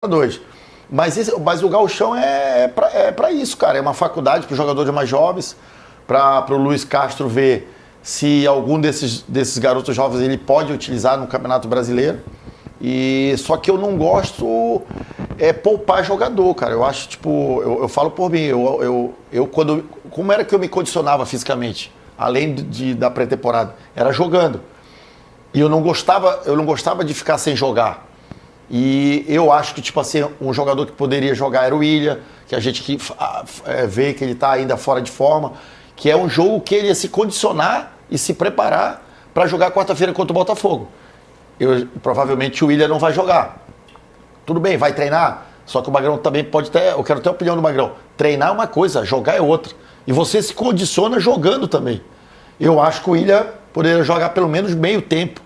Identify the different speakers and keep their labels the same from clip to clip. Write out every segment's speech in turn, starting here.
Speaker 1: dois. Mas o gauchão pra isso, cara. É uma faculdade para os jogadores mais jovens, para o Luiz Castro ver se algum desses garotos jovens ele pode utilizar no Campeonato Brasileiro. E só que eu não gosto poupar jogador, cara. Eu acho, tipo, eu falo por mim, como era que eu me condicionava fisicamente, além da pré-temporada? Era jogando. E eu não gostava de ficar sem jogar. E eu acho que, tipo assim, um jogador que poderia jogar era o William, que a gente vê que ele está ainda fora de forma, que é um jogo que ele ia se condicionar e se preparar para jogar quarta-feira contra o Botafogo. Provavelmente o William não vai jogar. Tudo bem, vai treinar, só que o Magrão também pode ter, eu quero ter a opinião do Magrão, treinar é uma coisa, jogar é outra. E você se condiciona jogando também. Eu acho que o William poderia jogar pelo menos meio tempo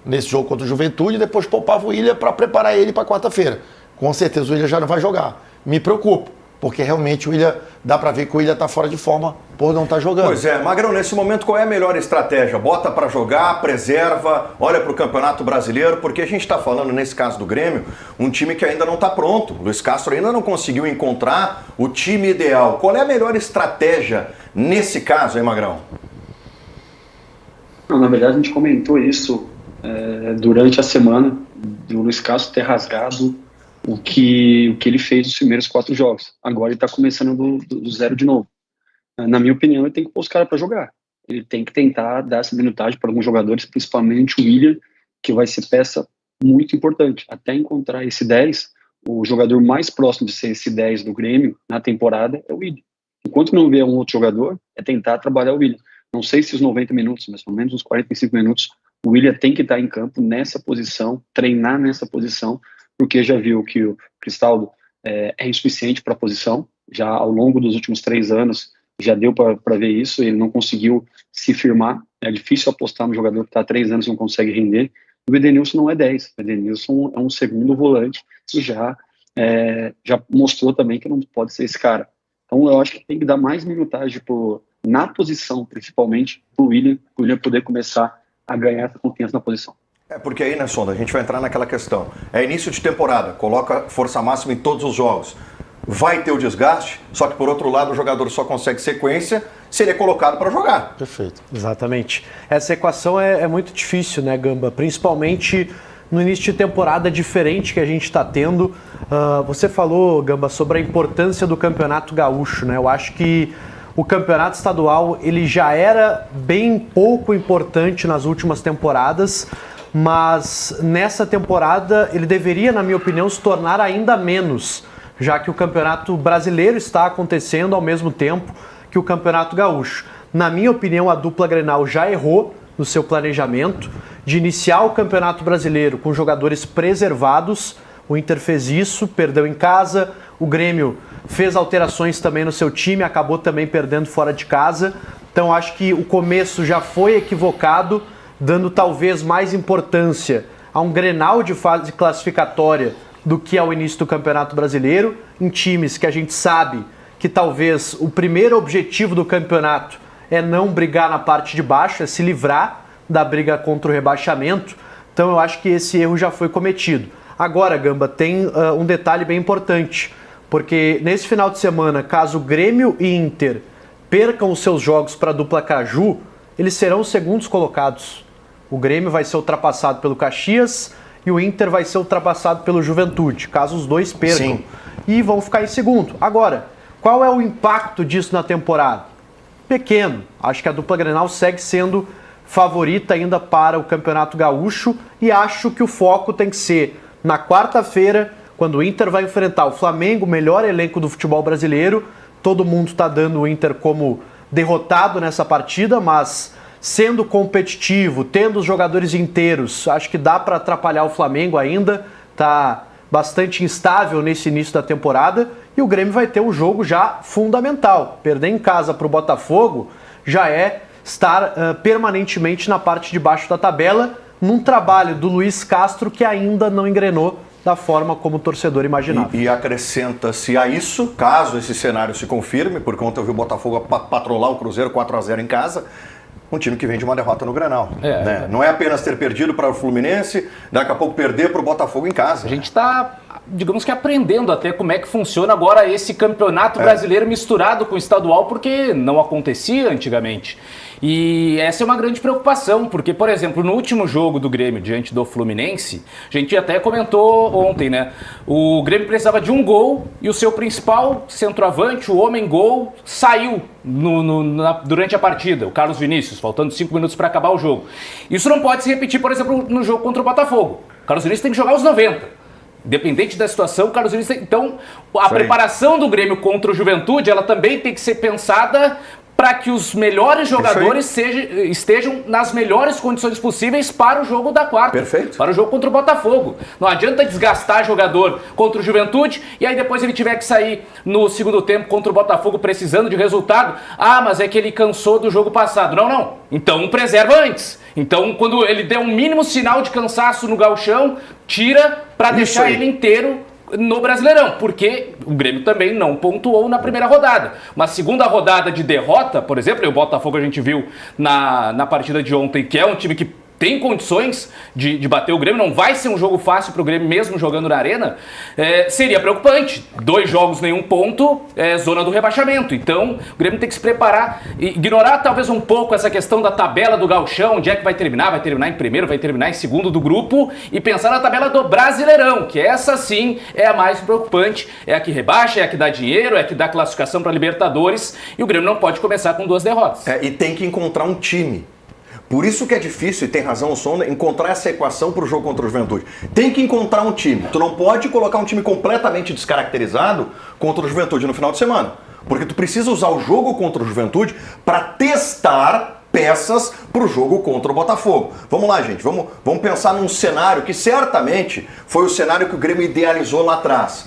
Speaker 1: nesse jogo contra o Juventude, e depois poupava o William para preparar ele para quarta-feira. Com certeza o William já não vai jogar. Me preocupo, porque realmente o William, dá para ver que o William está fora de forma por não estar jogando.
Speaker 2: Pois é, Magrão, nesse momento qual é a melhor estratégia? Bota para jogar, preserva, olha para o Campeonato Brasileiro, porque a gente está falando, nesse caso do Grêmio, um time que ainda não está pronto. O Luiz Castro ainda não conseguiu encontrar o time ideal. Qual é a melhor estratégia nesse caso, hein, Magrão?
Speaker 3: Não, na verdade, a gente comentou isso durante a semana, do Luiz Castro ter rasgado o que ele fez nos primeiros 4 jogos. Agora ele está começando do zero de novo. Na minha opinião, ele tem que pôr os caras para jogar. Ele tem que tentar dar essa minutagem para alguns jogadores, principalmente o William, que vai ser peça muito importante. Até encontrar esse 10, o jogador mais próximo de ser esse 10 do Grêmio na temporada é o William. Enquanto não vê um outro jogador, é tentar trabalhar o William. Não sei se os 90 minutos, mas pelo menos uns 45 minutos, o William tem que estar em campo nessa posição, treinar nessa posição, porque já viu que o Cristaldo é insuficiente para a posição, já ao longo dos últimos 3 anos já deu para ver isso, ele não conseguiu se firmar, é difícil apostar no jogador que está há 3 anos e não consegue render. O Edenilson não é 10, o Edenilson é um segundo volante e já mostrou também que não pode ser esse cara. Então eu acho que tem que dar mais minutagem na posição, principalmente, para o William poder começar a ganhar essa confiança na posição.
Speaker 2: Porque aí, né, Sonda, a gente vai entrar naquela questão. É início de temporada, coloca força máxima em todos os jogos. Vai ter o desgaste, só que por outro lado o jogador só consegue sequência se ele é colocado para jogar.
Speaker 1: Perfeito.
Speaker 4: Exatamente. Essa equação é muito difícil, né, Gamba? Principalmente no início de temporada diferente que a gente está tendo. Você falou, Gamba, sobre a importância do Campeonato Gaúcho, né? Eu acho que o campeonato estadual ele já era bem pouco importante nas últimas temporadas, mas nessa temporada ele deveria, na minha opinião, se tornar ainda menos, já que o Campeonato Brasileiro está acontecendo ao mesmo tempo que o Campeonato Gaúcho. Na minha opinião, a dupla Grenal já errou no seu planejamento de iniciar o Campeonato Brasileiro com jogadores preservados. O Inter fez isso, perdeu em casa, o Grêmio fez alterações também no seu time, acabou também perdendo fora de casa. Então acho que o começo já foi equivocado, dando talvez mais importância a um Grenal de fase classificatória do que ao início do Campeonato Brasileiro, em times que a gente sabe que talvez o primeiro objetivo do campeonato é não brigar na parte de baixo, é se livrar da briga contra o rebaixamento. Então eu acho que esse erro já foi cometido. Agora, Gamba, tem um detalhe bem importante, porque nesse final de semana, caso Grêmio e Inter percam os seus jogos para a dupla Caju, eles serão os segundos colocados. O Grêmio vai ser ultrapassado pelo Caxias e o Inter vai ser ultrapassado pelo Juventude, caso os dois percam. Sim. E vão ficar em segundo. Agora, qual é o impacto disso na temporada? Pequeno. Acho que a dupla Grenal segue sendo favorita ainda para o Campeonato Gaúcho e acho que o foco tem que ser na quarta-feira, quando o Inter vai enfrentar o Flamengo, o melhor elenco do futebol brasileiro. Todo mundo está dando o Inter como derrotado nessa partida, mas sendo competitivo, tendo os jogadores inteiros, acho que dá para atrapalhar o Flamengo ainda. Está bastante instável nesse início da temporada e o Grêmio vai ter um jogo já fundamental. Perder em casa para o Botafogo já é estar permanentemente na parte de baixo da tabela, num trabalho do Luiz Castro que ainda não engrenou da forma como o torcedor imaginava.
Speaker 2: E acrescenta-se a isso, caso esse cenário se confirme, porque ontem eu vi o Botafogo patrolar o Cruzeiro 4-0 em casa, um time que vem de uma derrota no Grenal. Né? Não é apenas ter perdido para o Fluminense, daqui a pouco perder para o Botafogo em casa.
Speaker 5: A gente está digamos que aprendendo até como é que funciona agora esse campeonato brasileiro misturado com o estadual, porque não acontecia antigamente. E essa é uma grande preocupação, porque, por exemplo, no último jogo do Grêmio diante do Fluminense, a gente até comentou ontem, né? O Grêmio precisava de um gol e o seu principal centroavante, o homem-gol, saiu durante a partida, o Carlos Vinícius, faltando 5 minutos para acabar o jogo. Isso não pode se repetir, por exemplo, no jogo contra o Botafogo. O Carlos Vinícius tem que jogar os 90. Independente da situação, o Carlos Vinícius tem... Então, a preparação do Grêmio contra o Juventude, ela também tem que ser pensada para que os melhores jogadores estejam nas melhores condições possíveis para o jogo da quarta.
Speaker 2: Perfeito.
Speaker 5: Para o jogo contra o Botafogo. Não adianta desgastar jogador contra o Juventude e aí depois ele tiver que sair no segundo tempo contra o Botafogo precisando de resultado. Ah, mas é que ele cansou do jogo passado. Não. Então preserva antes. Então, quando ele der um mínimo sinal de cansaço no gauchão, tira para deixar ele inteiro no Brasileirão, porque o Grêmio também não pontuou na primeira rodada. Uma segunda rodada de derrota, por exemplo, e o Botafogo a gente viu na partida de ontem, que é um time que tem condições de bater o Grêmio, não vai ser um jogo fácil para o Grêmio mesmo jogando na arena, seria preocupante. 2 jogos, nenhum ponto, zona do rebaixamento. Então, o Grêmio tem que se preparar, ignorar talvez um pouco essa questão da tabela do gauchão, onde é que vai terminar em primeiro, vai terminar em segundo do grupo, e pensar na tabela do Brasileirão, que essa sim é a mais preocupante, é a que rebaixa, é a que dá dinheiro, é a que dá classificação para Libertadores, e o Grêmio não pode começar com 2 derrotas.
Speaker 2: E tem que encontrar um time. Por isso que é difícil, e tem razão o Sonda, encontrar essa equação para o jogo contra o Juventude. Tem que encontrar um time. Tu não pode colocar um time completamente descaracterizado contra o Juventude no final de semana. Porque tu precisa usar o jogo contra o Juventude para testar peças para o jogo contra o Botafogo. Vamos lá, gente. Vamos pensar num cenário que certamente foi o cenário que o Grêmio idealizou lá atrás.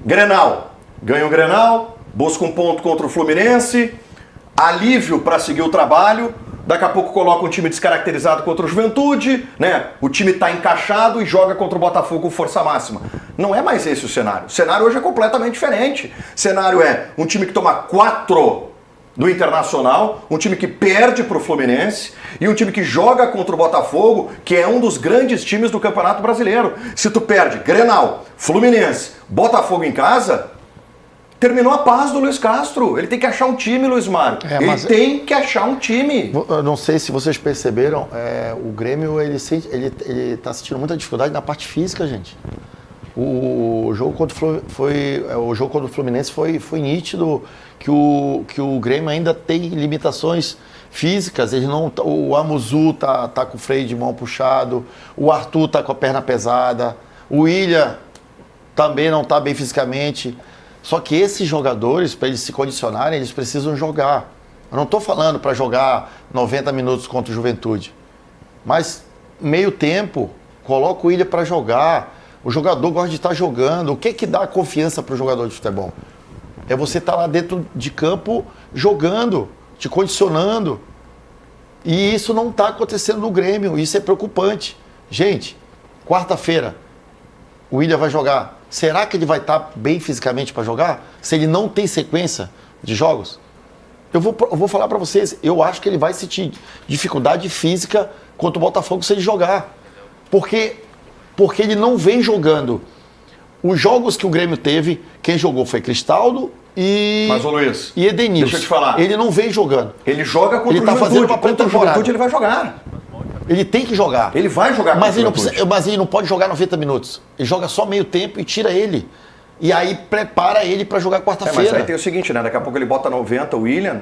Speaker 2: Grenal. Ganha o Grenal, busca um ponto contra o Fluminense, alívio para seguir o trabalho. Daqui a pouco coloca um time descaracterizado contra o Juventude, né? O time está encaixado e joga contra o Botafogo com força máxima. Não é mais esse o cenário. O cenário hoje é completamente diferente. O cenário é um time que toma 4 do Internacional, um time que perde para o Fluminense e um time que joga contra o Botafogo, que é um dos grandes times do Campeonato Brasileiro. Se tu perde Grenal, Fluminense, Botafogo em casa... Terminou a paz do Luiz Castro. Ele tem que achar um time, Luiz Mário. Ele tem que achar um time.
Speaker 1: Eu não sei se vocês perceberam, o Grêmio ele tá sentindo muita dificuldade na parte física, gente. O jogo contra o Fluminense foi nítido que o Grêmio ainda tem limitações físicas. O Amuzu tá com o freio de mão puxado, o Arthur tá com a perna pesada, o Willian também não tá bem fisicamente. Só que esses jogadores, para eles se condicionarem, eles precisam jogar. Eu não estou falando para jogar 90 minutos contra o Juventude. Mas meio tempo, coloca o Willian para jogar. O jogador gosta de estar jogando. O que dá confiança para o jogador de futebol? É você estar lá dentro de campo jogando, te condicionando. E isso não está acontecendo no Grêmio. Isso é preocupante. Gente, quarta-feira, o Willian vai jogar. Será que ele vai estar bem fisicamente para jogar? Se ele não tem sequência de jogos? Eu vou falar para vocês, eu acho que ele vai sentir dificuldade física contra o Botafogo se ele jogar. Porque ele não vem jogando. Os jogos que o Grêmio teve, quem jogou foi Cristaldo e Edenilson.
Speaker 2: Deixa eu te falar.
Speaker 1: Ele não vem jogando.
Speaker 2: Ele joga contra
Speaker 1: ele
Speaker 2: o
Speaker 1: tá
Speaker 2: Juventude.
Speaker 1: Fazendo uma
Speaker 2: contra o Juventude ele vai jogar.
Speaker 1: Ele tem que jogar.
Speaker 2: Ele vai jogar
Speaker 1: mas ele não pode jogar 90 minutos. Ele joga só meio tempo e tira ele. E aí prepara ele para jogar quarta-feira.
Speaker 2: Mas aí tem o seguinte, né? Daqui a pouco ele bota 90, o Willian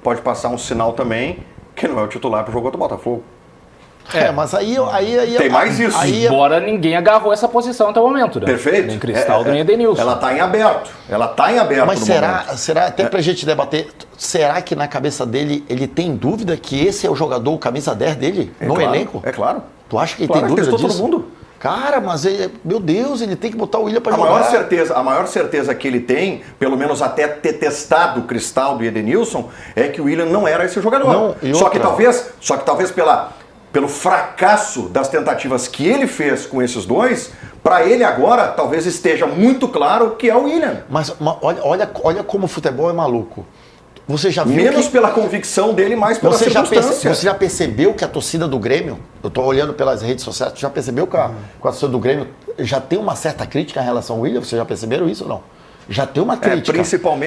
Speaker 2: pode passar um sinal também que não é o titular para o jogo contra o Botafogo.
Speaker 1: Mas aí
Speaker 2: tem mais isso.
Speaker 5: Embora ninguém agarrou essa posição até o momento, né?
Speaker 2: Perfeito.
Speaker 5: Nem Cristaldo, nem Edenilson.
Speaker 2: Ela está em aberto.
Speaker 1: Mas será, até pra gente debater, será que na cabeça dele ele tem dúvida que esse é o jogador, o camisa 10 dele, elenco?
Speaker 2: É claro.
Speaker 1: Tu acha que ele tem dúvida disso?
Speaker 2: Todo mundo.
Speaker 1: Cara, mas meu Deus, ele tem que botar o Willian pra jogar.
Speaker 2: A maior certeza que ele tem, pelo menos até ter testado o Cristaldo e Edenilson, é que o Willian não era esse jogador. Só que talvez pelo fracasso das tentativas que ele fez com esses dois, para ele agora talvez esteja muito claro que é o Willian.
Speaker 1: Mas olha como o futebol é maluco. Você já viu
Speaker 2: menos pela convicção dele, mais pela circunstância.
Speaker 1: Você já percebeu que a torcida do Grêmio, eu estou olhando pelas redes sociais, tu já percebeu que a torcida do Grêmio já tem uma certa crítica em relação ao Willian, vocês já perceberam isso ou não? Já tem uma crítica.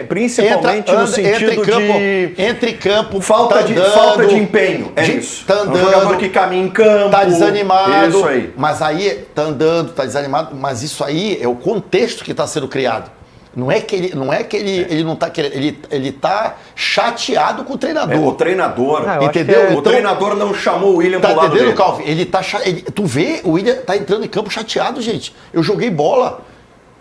Speaker 2: Principalmente no sentido de...
Speaker 1: Entre campo,
Speaker 2: falta de empenho, isso.
Speaker 1: Tá andando,
Speaker 2: um jogador que caminha em campo.
Speaker 1: tá desanimado.
Speaker 2: Isso aí.
Speaker 1: Mas aí, tá andando, tá desanimado, mas isso aí é o contexto que está sendo criado. Não é que ele não tá querendo, ele tá chateado com o treinador.
Speaker 2: O treinador,
Speaker 1: entendeu?
Speaker 2: O treinador não chamou o Willian pro lado dele.
Speaker 1: Calvin? Ele tá tu vê, o Willian tá entrando em campo chateado, gente. Eu joguei bola.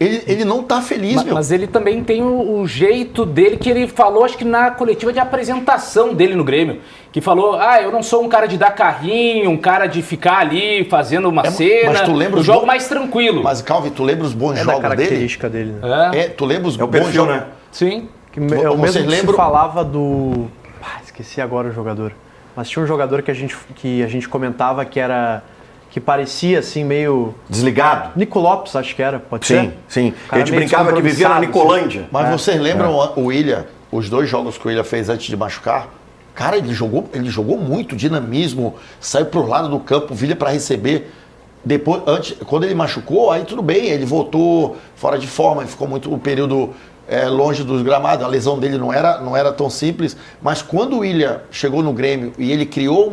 Speaker 1: Ele não tá feliz, meu.
Speaker 5: Mas ele também tem o jeito dele, que ele falou, acho que na coletiva de apresentação dele no Grêmio, que falou, eu não sou um cara de dar carrinho, um cara de ficar ali fazendo uma cena,
Speaker 1: mas tu lembra
Speaker 5: jogo mais tranquilo.
Speaker 1: Mas, Calvin, tu lembra os bons jogos dele?
Speaker 4: É da característica dele, né?
Speaker 1: Tu lembra os
Speaker 2: o
Speaker 1: bons
Speaker 2: perfil,
Speaker 1: jogos?
Speaker 2: né?
Speaker 5: Sim.
Speaker 4: É o mesmo que
Speaker 1: lembram?
Speaker 4: se falava do... esqueci agora o jogador. Mas tinha um jogador que a gente comentava que parecia assim meio...
Speaker 2: Desligado.
Speaker 4: Nico Lopes, acho que era, pode ser?
Speaker 2: Sim. A gente brincava que vivia na Nicolândia.
Speaker 1: Mas vocês lembram o Willian, os 2 jogos que o Willian fez antes de machucar? Cara, ele jogou muito, dinamismo, saiu pro lado do campo, Willian para receber. Depois, quando ele machucou, aí tudo bem, ele voltou fora de forma, ficou muito um período longe dos gramados, a lesão dele não era tão simples, mas quando o Willian chegou no Grêmio e ele criou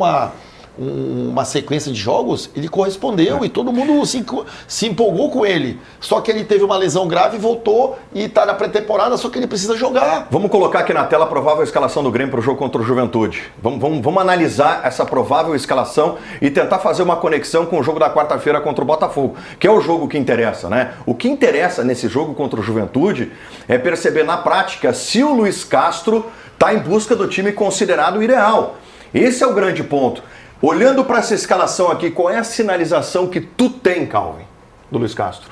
Speaker 1: uma sequência de jogos, ele correspondeu e todo mundo se empolgou com ele. Só que ele teve uma lesão grave, voltou e está na pré-temporada, só que ele precisa jogar.
Speaker 2: Vamos colocar aqui na tela a provável escalação do Grêmio para o jogo contra o Juventude. Vamos analisar essa provável escalação e tentar fazer uma conexão com o jogo da quarta-feira contra o Botafogo, que é o jogo que interessa, né? O que interessa nesse jogo contra o Juventude é perceber na prática se o Luiz Castro está em busca do time considerado ideal. Esse é o grande ponto. Olhando para essa escalação aqui, qual é a sinalização que tu tem, Calvin, do Luiz Castro?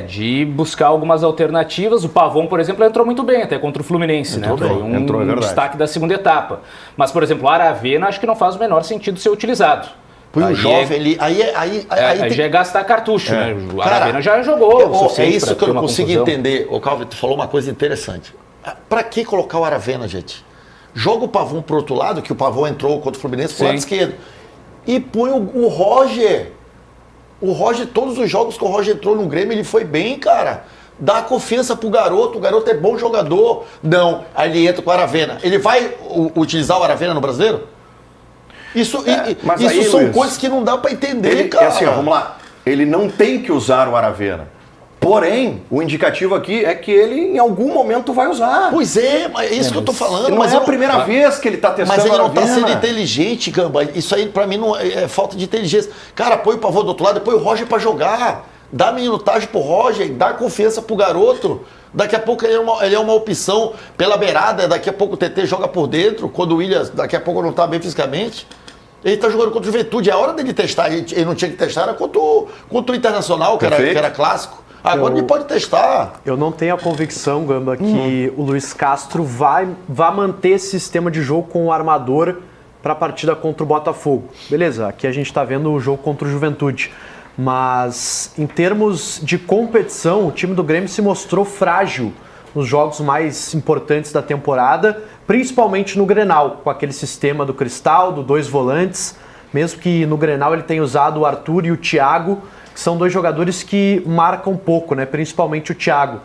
Speaker 5: De buscar algumas alternativas. O Pavon, por exemplo, entrou muito bem até contra o Fluminense, né? Foi um destaque da segunda etapa. Mas, por exemplo, o Aravena acho que não faz o menor sentido ser utilizado.
Speaker 1: Põe um jovem ali, aí
Speaker 5: já é gastar cartucho, né? O Aravena já jogou.
Speaker 1: É isso que eu não consigo entender. O Calvin, tu falou uma coisa interessante. Para que colocar o Aravena, gente? Joga o Pavon pro outro lado, que o Pavon entrou contra o Fluminense pro lado esquerdo. E põe o Roger. O Roger, todos os jogos que o Roger entrou no Grêmio, ele foi bem, cara. Dá confiança pro garoto, o garoto é bom jogador. Não, aí ele entra com o Aravena. Ele vai utilizar o Aravena no Brasileiro? Isso são
Speaker 2: Luiz,
Speaker 1: coisas que não dá para entender, cara.
Speaker 2: Assim, vamos lá. Ele não tem que usar o Aravena. Porém, o indicativo aqui é que ele em algum momento vai usar.
Speaker 1: Pois é, mas é isso que eu tô falando.
Speaker 2: Mas é a primeira vez que ele tá testando.
Speaker 1: Mas ele não tá
Speaker 2: Aravena.
Speaker 1: sendo inteligente, Gamba. Isso aí pra mim não é falta de inteligência. Cara, põe o Pavão do outro lado, põe o Roger pra jogar. Dá minutagem pro Roger, dá confiança pro garoto. Daqui a pouco ele é uma opção pela beirada, daqui a pouco o TT joga por dentro, quando o Willian daqui a pouco não tá bem fisicamente. Ele tá jogando contra o Juventude, é a hora dele testar. Ele não tinha que testar, era contra o Internacional, que era clássico. Agora ele pode testar.
Speaker 4: Eu não tenho a convicção, Gamba, que o Luiz Castro vai manter esse sistema de jogo com o armador para a partida contra o Botafogo. Beleza, aqui a gente está vendo o jogo contra o Juventude. Mas em termos de competição, o time do Grêmio se mostrou frágil nos jogos mais importantes da temporada, principalmente no Grenal, com aquele sistema do Cristaldo, 2 volantes, mesmo que no Grenal ele tenha usado o Arthur e o Thiago, que são 2 jogadores que marcam pouco, né? Principalmente o Thiago.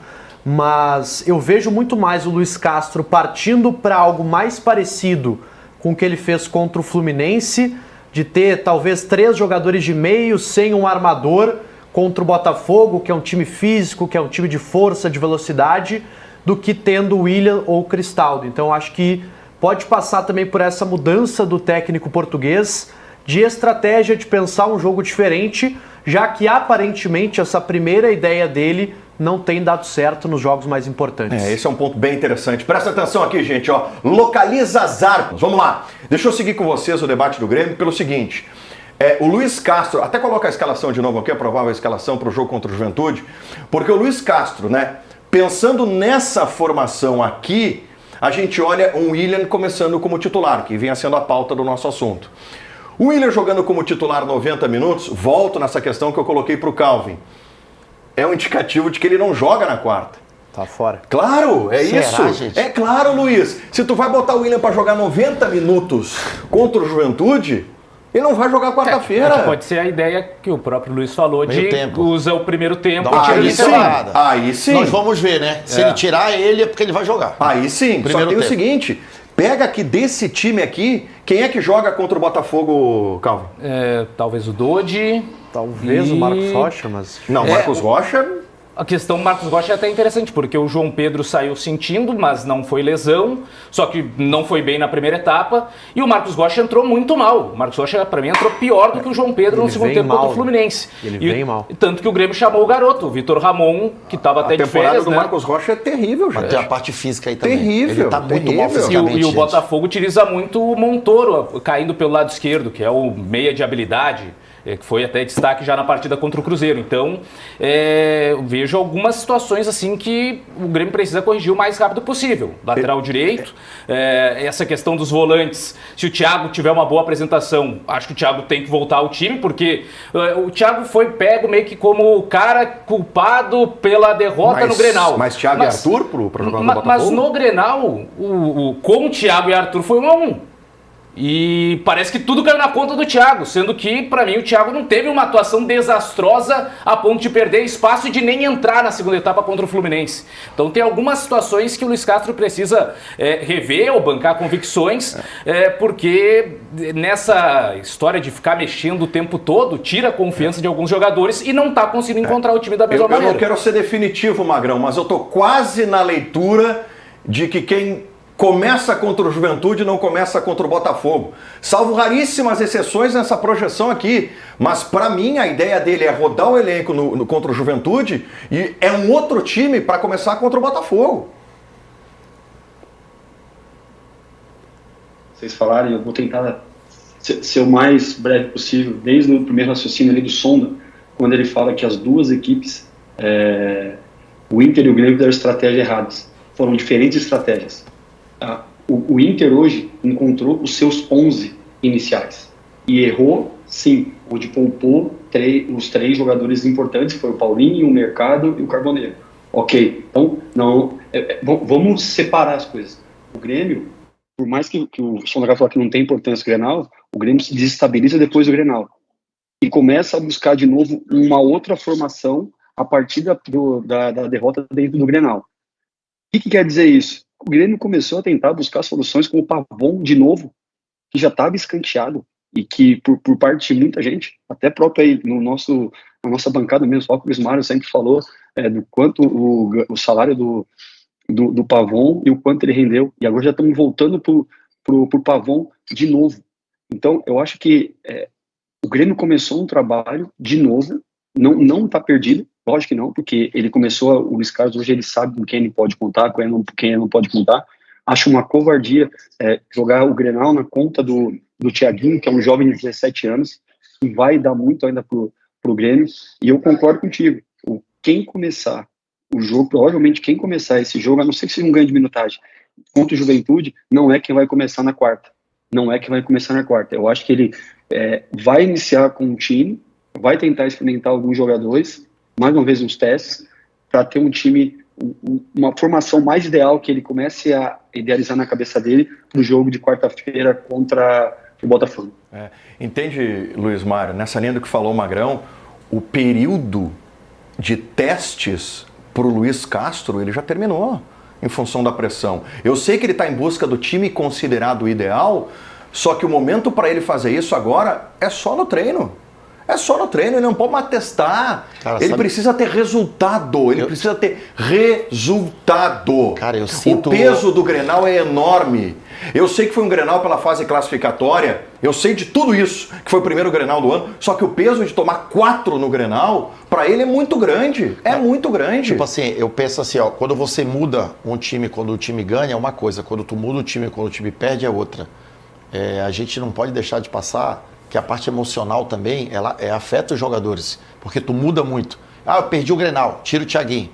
Speaker 4: Mas eu vejo muito mais o Luiz Castro partindo para algo mais parecido com o que ele fez contra o Fluminense, de ter talvez 3 jogadores de meio sem um armador contra o Botafogo, que é um time físico, que é um time de força, de velocidade, do que tendo o Willian ou o Cristaldo. Então eu acho que pode passar também por essa mudança do técnico português, de estratégia, de pensar um jogo diferente, já que aparentemente essa primeira ideia dele não tem dado certo nos jogos mais importantes.
Speaker 2: Esse é um ponto bem interessante. Presta atenção aqui, gente, ó. Localiza as armas. Vamos lá. Deixa eu seguir com vocês o debate do Grêmio pelo seguinte. O Luiz Castro, até coloca a escalação de novo aqui, a provável escalação para o jogo contra o Juventude, porque o Luiz Castro, né, pensando nessa formação aqui, a gente olha um Willian começando como titular, que vinha sendo a pauta do nosso assunto. O Willian jogando como titular 90 minutos, volto nessa questão que eu coloquei para o Calvin. É um indicativo de que ele não joga na quarta.
Speaker 4: Tá fora.
Speaker 2: Claro, é
Speaker 1: Será,
Speaker 2: isso.
Speaker 1: gente?
Speaker 2: É claro, Luiz. Se tu vai botar o Willian para jogar 90 minutos contra o Juventude, Ele não vai jogar quarta-feira.
Speaker 5: Pode ser a ideia que o próprio Luiz falou
Speaker 1: Meio
Speaker 5: de
Speaker 1: tempo.
Speaker 5: usa o primeiro tempo.
Speaker 1: Dá uma
Speaker 5: tira o intervalo.
Speaker 2: Aí sim.
Speaker 1: Nós vamos ver, né? Se ele tirar ele, é porque ele vai jogar.
Speaker 2: Aí sim.
Speaker 1: Primeiro
Speaker 2: Só tem
Speaker 1: tempo.
Speaker 2: o seguinte, pega aqui desse time aqui, quem é que joga contra o Botafogo, Calvin?
Speaker 5: Talvez o Dodi.
Speaker 4: Talvez o Marcos Rocha, mas...
Speaker 2: Não, Marcos Rocha...
Speaker 5: A questão do Marcos Rocha é até interessante, porque o João Pedro saiu sentindo, mas não foi lesão, só que não foi bem na primeira etapa, e o Marcos Rocha entrou muito mal. O Marcos Rocha, pra mim, entrou pior do que o João Pedro no segundo tempo contra o Fluminense.
Speaker 4: Ele vem mal.
Speaker 5: Tanto que o Grêmio chamou o garoto, o Vitor Ramon, que estava até de
Speaker 2: A temporada
Speaker 5: férias,
Speaker 2: do
Speaker 5: né?
Speaker 2: Marcos Rocha é terrível,
Speaker 1: Mas
Speaker 2: gente.
Speaker 1: tem a parte física aí também.
Speaker 2: Terrível,
Speaker 1: Ele tá muito
Speaker 2: terrível.
Speaker 1: mal fisicamente.
Speaker 5: E o
Speaker 1: gente.
Speaker 5: Botafogo utiliza muito o Montoro caindo pelo lado esquerdo, que é o meia de habilidade, que foi até destaque já na partida contra o Cruzeiro. Então, eu vejo algumas situações assim que o Grêmio precisa corrigir o mais rápido possível. Lateral direito, essa questão dos volantes, se o Thiago tiver uma boa apresentação, acho que o Thiago tem que voltar ao time, porque o Thiago foi pego meio que como o cara culpado pela derrota no Grenal.
Speaker 2: Mas Thiago e Arthur para jogar no Botafogo?
Speaker 5: Mas no Grenal, com o Thiago e Arthur foi 1-1. E parece que tudo caiu na conta do Thiago, sendo que, pra mim, o Thiago não teve uma atuação desastrosa a ponto de perder espaço e de nem entrar na segunda etapa contra o Fluminense. Então tem algumas situações que o Luiz Castro precisa rever ou bancar convicções, porque nessa história de ficar mexendo o tempo todo, tira a confiança de alguns jogadores e não tá conseguindo encontrar o time da mesma
Speaker 2: Eu
Speaker 5: maneira.
Speaker 2: não quero ser definitivo, Magrão, mas eu tô quase na leitura de que quem começa contra o Juventude não começa contra o Botafogo. Salvo raríssimas exceções nessa projeção aqui. Mas para mim a ideia dele é rodar o elenco contra o Juventude e é um outro time para começar contra o Botafogo.
Speaker 3: Vocês falarem, eu vou tentar ser o mais breve possível, desde o primeiro raciocínio ali do Sonda, quando ele fala que as duas equipes, o Inter e o Grêmio, deram estratégias erradas. Foram diferentes estratégias. O Inter hoje encontrou os seus 11 iniciais e errou, sim, onde poupou os 3 jogadores importantes, foi o Paulinho, o Mercado e o Carboneiro. Ok, então vamos separar as coisas. O Grêmio, por mais que o Sonda falou que não tem importância o Grenal, o Grêmio se desestabiliza depois do Grenal e começa a buscar de novo uma outra formação a partir da derrota dentro do Grenal. O que quer dizer isso? O Grêmio começou a tentar buscar soluções com o Pavon de novo, que já estava escanteado e que por parte de muita gente, até próprio aí na nossa bancada mesmo, o Luiz Mário sempre falou do quanto o salário do Pavon e o quanto ele rendeu, e agora já estamos voltando pro Pavon de novo. Então eu acho que o Grêmio começou um trabalho de novo, não está perdido. Lógico que não, porque ele começou, o Luiz Carlos hoje ele sabe com quem ele pode contar, com quem ele não pode contar. Acho uma covardia jogar o Grenal na conta do Thiaguinho, que é um jovem de 17 anos, e vai dar muito ainda pro Grêmio, e eu concordo contigo. Quem começar o jogo, provavelmente quem começar esse jogo, a não ser que seja um ganho de minutagem, contra o Juventude, não é quem vai começar na quarta. Não é quem vai começar na quarta. Eu acho que ele vai iniciar com um time, vai tentar experimentar alguns jogadores, mais uma vez uns testes, para ter um time, uma formação mais ideal que ele comece a idealizar na cabeça dele no jogo de quarta-feira contra o Botafogo.
Speaker 2: Entende, Luiz Mário, nessa linha do que falou o Magrão, o período de testes para o Luiz Castro, ele já terminou em função da pressão. Eu sei que ele está em busca do time considerado ideal, só que o momento para ele fazer isso agora é só no treino. É só no treino, ele não pode mais testar. Cara, ele precisa ter resultado, ele precisa ter resultado.
Speaker 1: Cara, eu sinto...
Speaker 2: O peso do Grenal é enorme. Eu sei que foi um Grenal pela fase classificatória, eu sei de tudo isso, que foi o primeiro Grenal do ano, só que o peso de tomar 4 no Grenal, pra ele é muito grande, muito grande.
Speaker 1: Tipo assim, eu penso assim, ó, quando você muda um time, quando o time ganha é uma coisa, quando tu muda o time, quando o time perde é outra. A gente não pode deixar de passar que a parte emocional também, ela afeta os jogadores, porque tu muda muito. Eu perdi o Grenal, tira o Thiaguinho.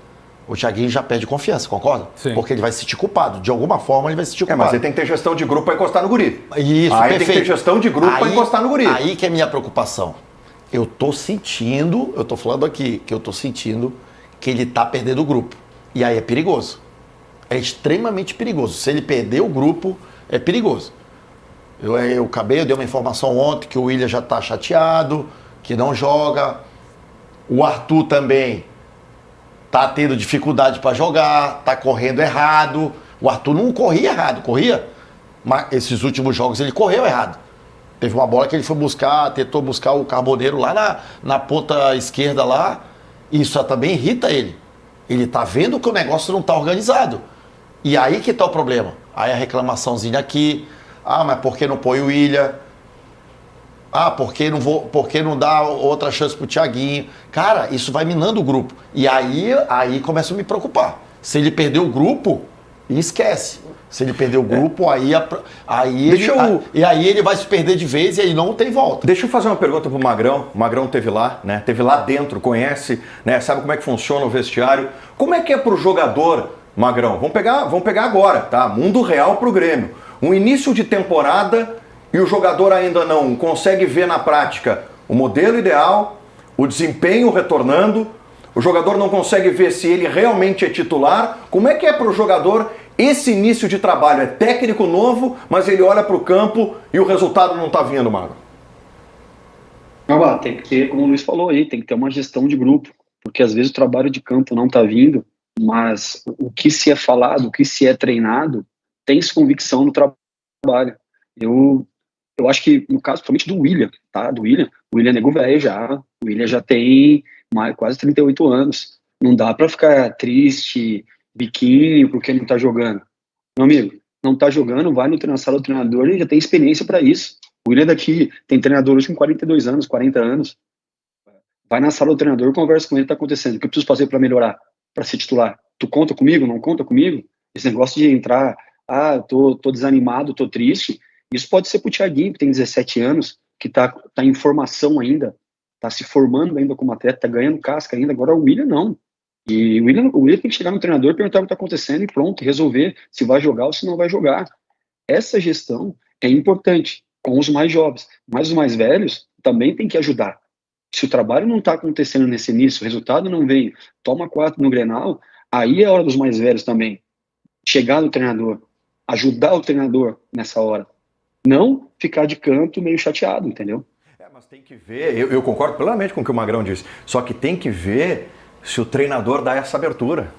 Speaker 1: O Thiaguinho já perde confiança, concorda?
Speaker 5: Sim.
Speaker 1: Porque ele vai se sentir culpado. De alguma forma ele vai se sentir culpado.
Speaker 2: Mas ele tem que ter gestão de grupo para encostar no guri.
Speaker 1: Isso,
Speaker 2: aí
Speaker 1: perfeito.
Speaker 2: Tem que ter gestão de grupo para encostar no guri.
Speaker 1: Aí que é a minha preocupação. Eu tô falando aqui, que eu tô sentindo que ele tá perdendo o grupo. E aí é perigoso. É extremamente perigoso. Se ele perder o grupo, é perigoso. Eu acabei, eu dei uma informação ontem que o William já está chateado, que não joga. O Arthur também tá tendo dificuldade para jogar, tá correndo errado. O Arthur não corria errado, corria. Mas esses últimos jogos ele correu errado. Teve uma bola que ele foi buscar, tentou buscar o Carboneiro lá na ponta esquerda lá. E isso também irrita ele. Ele tá vendo que o negócio não tá organizado. E aí que tá o problema. Aí a reclamaçãozinha aqui. Ah, mas por que não põe o William? Ah, por que não dá outra chance pro Thiaguinho? Cara, isso vai minando o grupo. E aí começa a me preocupar. Se ele perder o grupo, esquece. Se ele perder o grupo, aí ele vai se perder de vez e aí não tem volta.
Speaker 2: Deixa eu fazer uma pergunta pro Magrão. O Magrão teve lá, né? Teve lá dentro, conhece, né? Sabe como é que funciona o vestiário. Como é que é pro jogador, Magrão? Vamos pegar agora, tá? Mundo real pro Grêmio. Um início de temporada e o jogador ainda não consegue ver na prática o modelo ideal, o desempenho retornando, o jogador não consegue ver se ele realmente é titular. Como é que é para o jogador esse início de trabalho? É técnico novo, mas ele olha para o campo e o resultado não está vindo, Mago.
Speaker 3: Tem que ter, como o Luiz falou aí, tem que ter uma gestão de grupo, porque às vezes o trabalho de campo não está vindo, mas o que se é falado, o que se é treinado, tem-se convicção no trabalho. Eu acho que, no caso, principalmente do William, tá? O William é nego velho já. O William já tem quase 38 anos. Não dá pra ficar triste, biquinho, porque não tá jogando. Meu amigo, não tá jogando, vai na sala do treinador e já tem experiência pra isso. O William daqui tem treinador hoje com 42 anos, 40 anos. Vai na sala do treinador, conversa com ele, o que tá acontecendo, o que eu preciso fazer pra melhorar, pra ser titular. Tu conta comigo, não conta comigo? Esse negócio de entrar, tô desanimado, tô triste. Isso pode ser pro Thiaguinho, que tem 17 anos, que tá em formação ainda, tá se formando ainda como atleta, tá ganhando casca ainda. Agora o William não. E o William tem que chegar no treinador, perguntar o que tá acontecendo e pronto, resolver se vai jogar ou se não vai jogar. Essa gestão é importante com os mais jovens, mas os mais velhos também tem que ajudar. Se o trabalho não tá acontecendo nesse início, o resultado não vem, toma 4 no Grenal, aí é a hora dos mais velhos também. Chegar no treinador, ajudar o treinador nessa hora. Não ficar de canto meio chateado, entendeu?
Speaker 2: Mas tem que ver, eu concordo plenamente com o que o Magrão disse, só que tem que ver se o treinador dá essa abertura.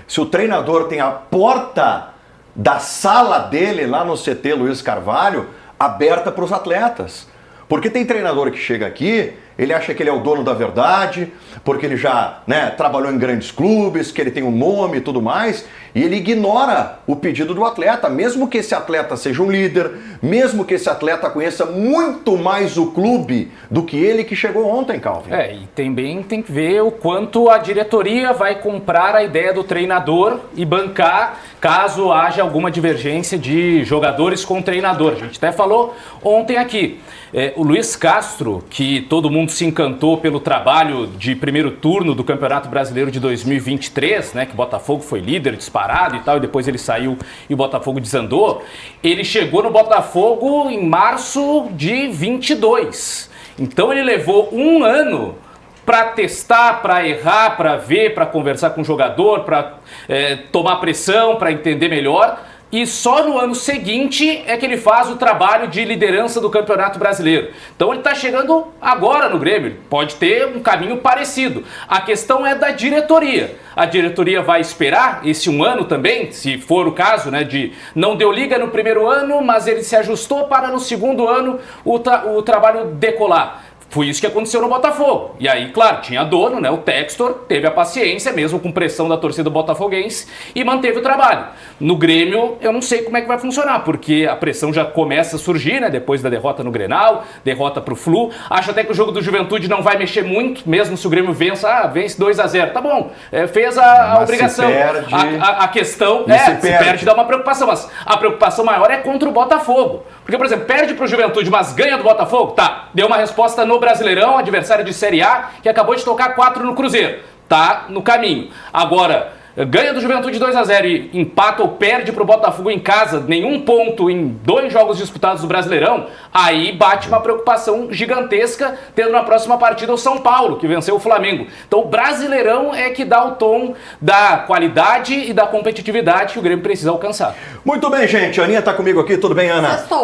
Speaker 2: Se o treinador tem a porta da sala dele lá no CT Luiz Carvalho aberta para os atletas. Porque tem treinador que chega aqui, ele acha que ele é o dono da verdade, porque ele já trabalhou em grandes clubes, que ele tem um nome e tudo mais, e ele ignora o pedido do atleta, mesmo que esse atleta seja um líder, mesmo que esse atleta conheça muito mais o clube do que ele que chegou ontem, Calvin.
Speaker 5: E também tem que ver o quanto a diretoria vai comprar a ideia do treinador e bancar caso haja alguma divergência de jogadores com o treinador. A gente até falou ontem aqui. O Luiz Castro, que todo mundo se encantou pelo trabalho de primeiro turno do Campeonato Brasileiro de 2023, que o Botafogo foi líder disparado e tal, e depois ele saiu e o Botafogo desandou, ele chegou no Botafogo em março de 22. Então ele levou um ano para testar, para errar, para ver, para conversar com o jogador, para tomar pressão, para entender melhor. E só no ano seguinte é que ele faz o trabalho de liderança do Campeonato Brasileiro. Então ele está chegando agora no Grêmio, ele pode ter um caminho parecido. A questão é da diretoria. A diretoria vai esperar esse um ano também, se for o caso, de não deu liga no primeiro ano, mas ele se ajustou para no segundo ano o trabalho decolar. Foi isso que aconteceu no Botafogo. E aí, claro, tinha dono, o Textor, teve a paciência, mesmo com pressão da torcida botafoguense, e manteve o trabalho. No Grêmio, eu não sei como é que vai funcionar, porque a pressão já começa a surgir, depois da derrota no Grenal, derrota pro Flu. Acho até que o jogo do Juventude não vai mexer muito, mesmo se o Grêmio vence 2-0. Tá bom, fez a obrigação. A questão se perde, dá uma preocupação, mas a preocupação maior é contra o Botafogo. Porque, por exemplo, perde pro Juventude, mas ganha do Botafogo, tá, deu uma resposta no Brasileirão, adversário de Série A, que acabou de tocar 4 no Cruzeiro. Tá no caminho. Agora, ganha do Juventude 2-0 e empata ou perde pro Botafogo em casa, nenhum ponto em 2 jogos disputados do Brasileirão, aí bate uma preocupação gigantesca, tendo na próxima partida o São Paulo, que venceu o Flamengo. Então o Brasileirão é que dá o tom da qualidade e da competitividade que o Grêmio precisa alcançar.
Speaker 2: Muito bem, gente. A Aninha tá comigo aqui. Tudo bem, Ana?
Speaker 6: Estou.